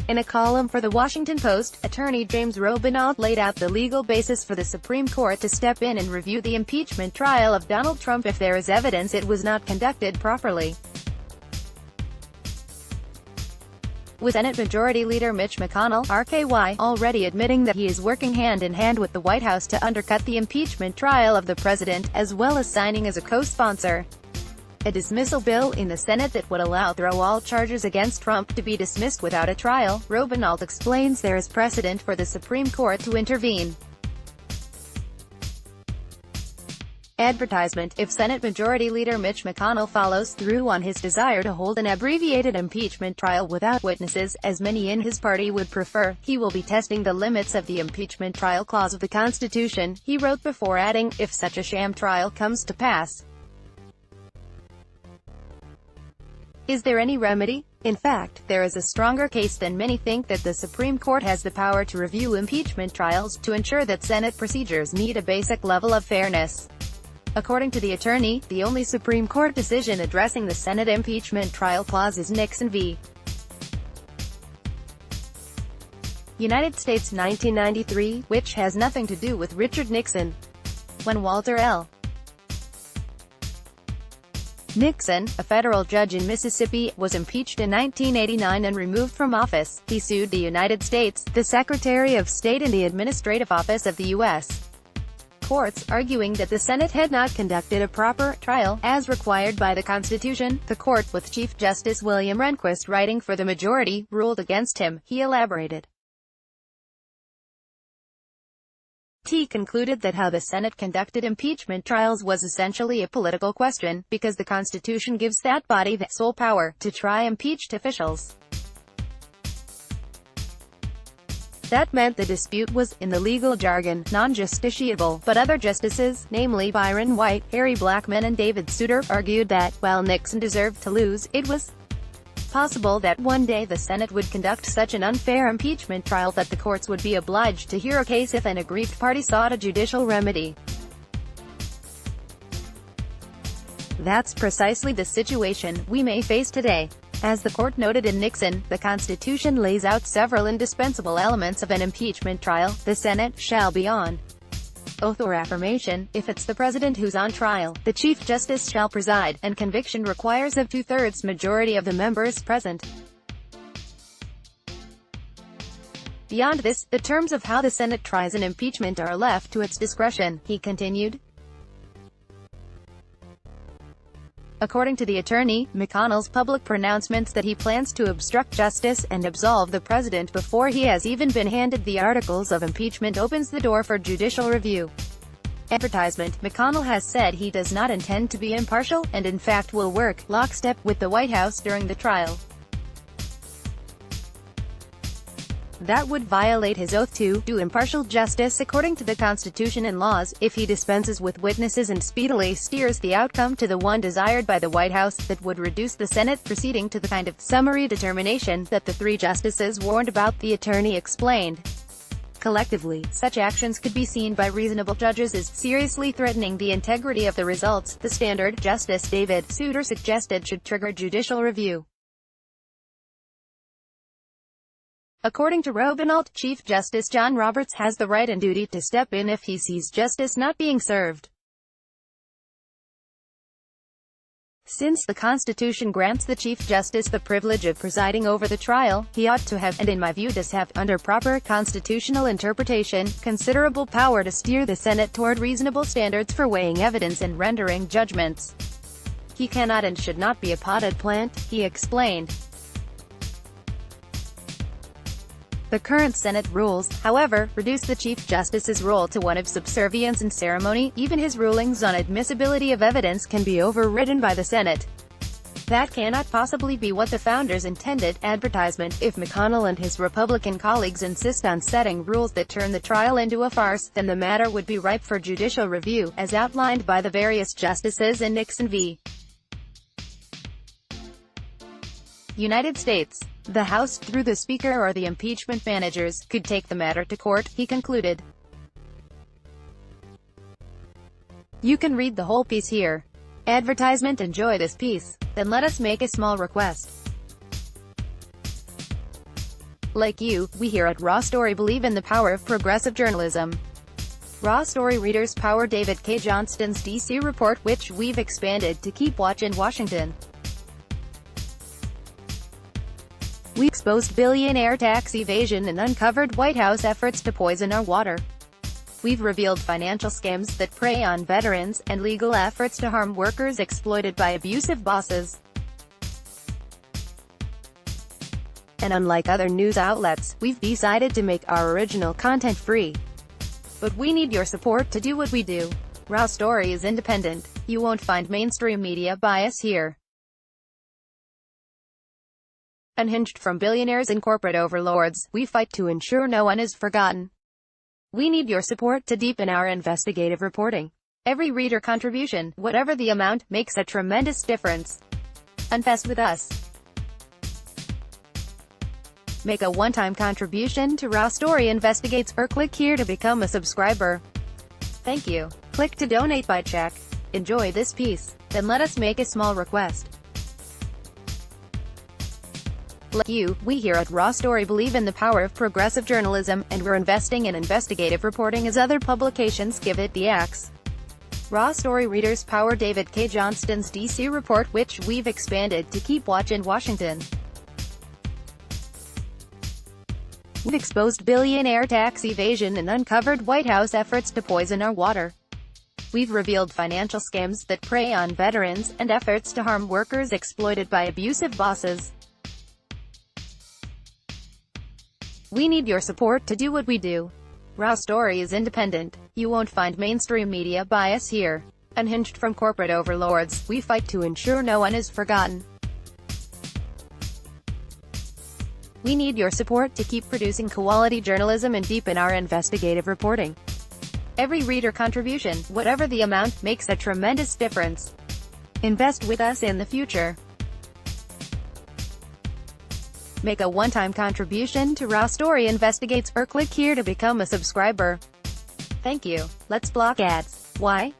In a column for The Washington Post, attorney James Robenalt laid out the legal basis for the Supreme Court to step in and review the impeachment trial of Donald Trump if there is evidence it was not conducted properly. With Senate Majority Leader Mitch McConnell, RKY, already admitting that he is working hand-in-hand with the White House to undercut the impeachment trial of the president, as well as signing as a co-sponsor a dismissal bill in the Senate that would allow all charges against Trump to be dismissed without a trial. Robenalt explains there is precedent for the Supreme Court to intervene. Advertisement: if Senate Majority Leader Mitch McConnell follows through on his desire to hold an abbreviated impeachment trial without witnesses, as many in his party would prefer, he will be testing the limits of the impeachment trial clause of the Constitution, he wrote, before adding, if such a sham trial comes to pass. Is there any remedy? In fact, there is a stronger case than many think that the Supreme Court has the power to review impeachment trials, to ensure that Senate procedures meet a basic level of fairness. According to the attorney, the only Supreme Court decision addressing the Senate impeachment trial clause is Nixon v. United States 1993, which has nothing to do with Richard Nixon. When Walter L. Nixon, a federal judge in Mississippi, was impeached in 1989 and removed from office, he sued the United States, the Secretary of State and the Administrative Office of the U.S. courts, arguing that the Senate had not conducted a proper trial, as required by the Constitution. The court, with Chief Justice William Rehnquist writing for the majority, ruled against him. He elaborated. He concluded that how the Senate conducted impeachment trials was essentially a political question, because the Constitution gives that body the sole power to try impeached officials. That meant the dispute was, in the legal jargon, non-justiciable, but other justices, namely Byron White, Harry Blackmun and David Souter, argued that, while Nixon deserved to lose, it was possible that one day the Senate would conduct such an unfair impeachment trial that the courts would be obliged to hear a case if an aggrieved party sought a judicial remedy. That's precisely the situation we may face today. As the court noted in Nixon, the Constitution lays out several indispensable elements of an impeachment trial. The Senate shall be on oath or affirmation. If it's the president who's on trial, the Chief Justice shall preside, and conviction requires a two-thirds majority of the members present. Beyond this, the terms of how the Senate tries an impeachment are left to its discretion, he continued. According to the attorney, McConnell's public pronouncements that he plans to obstruct justice and absolve the president before he has even been handed the articles of impeachment opens the door for judicial review. Advertisement: McConnell has said he does not intend to be impartial, and in fact will work lockstep with the White House during the trial. That would violate his oath to do impartial justice according to the Constitution and laws, if he dispenses with witnesses and speedily steers the outcome to the one desired by the White House, that would reduce the Senate proceeding to the kind of summary determination that the three justices warned about, the attorney explained. Collectively, such actions could be seen by reasonable judges as seriously threatening the integrity of the results. The standard, Justice David Souter suggested, should trigger judicial review. According to Robenalt, Chief Justice John Roberts has the right and duty to step in if he sees justice not being served. Since the Constitution grants the Chief Justice the privilege of presiding over the trial, he ought to have, and in my view does have, under proper constitutional interpretation, considerable power to steer the Senate toward reasonable standards for weighing evidence and rendering judgments. He cannot and should not be a potted plant, he explained. The current Senate rules, however, reduce the Chief Justice's role to one of subservience and ceremony. Even his rulings on admissibility of evidence can be overridden by the Senate. That cannot possibly be what the founders intended. Advertisement: if McConnell and his Republican colleagues insist on setting rules that turn the trial into a farce, then the matter would be ripe for judicial review, as outlined by the various justices in Nixon v. United States. The House, through the Speaker or the impeachment managers, could take the matter to court, he concluded. You can read the whole piece here. Advertisement: enjoy this piece. Then let us make a small request. Like you, we here at Raw Story believe in the power of progressive journalism. Raw Story readers power David K. Johnston's D.C. report, which we've expanded to keep watch in Washington. We exposed billionaire tax evasion and uncovered White House efforts to poison our water. We've revealed financial scams that prey on veterans, and legal efforts to harm workers exploited by abusive bosses. And unlike other news outlets, we've decided to make our original content free. But we need your support to do what we do. Raw Story is independent. You won't find mainstream media bias here. Unhinged from billionaires and corporate overlords, we fight to ensure no one is forgotten. We need your support to deepen our investigative reporting. Every reader contribution, whatever the amount, makes a tremendous difference. Invest with us. Make a one-time contribution to Raw Story Investigates or click here to become a subscriber. Thank you. Click to donate by check. Enjoy this piece. Then let us make a small request. Like you, we here at Raw Story believe in the power of progressive journalism, and we're investing in investigative reporting as other publications give it the axe. Raw Story readers power David K. Johnston's D.C. report, which we've expanded to keep watch in Washington. We've exposed billionaire tax evasion and uncovered White House efforts to poison our water. We've revealed financial scams that prey on veterans, and efforts to harm workers exploited by abusive bosses. We need your support to do what we do. Raw Story is independent. You won't find mainstream media bias here. Unhinged from corporate overlords, we fight to ensure no one is forgotten. We need your support to keep producing quality journalism and deepen our investigative reporting. Every reader contribution, whatever the amount, makes a tremendous difference. Invest with us in the future. Make a one-time contribution to Raw Story Investigates or click here to become a subscriber. Thank you. Let's block ads. Why?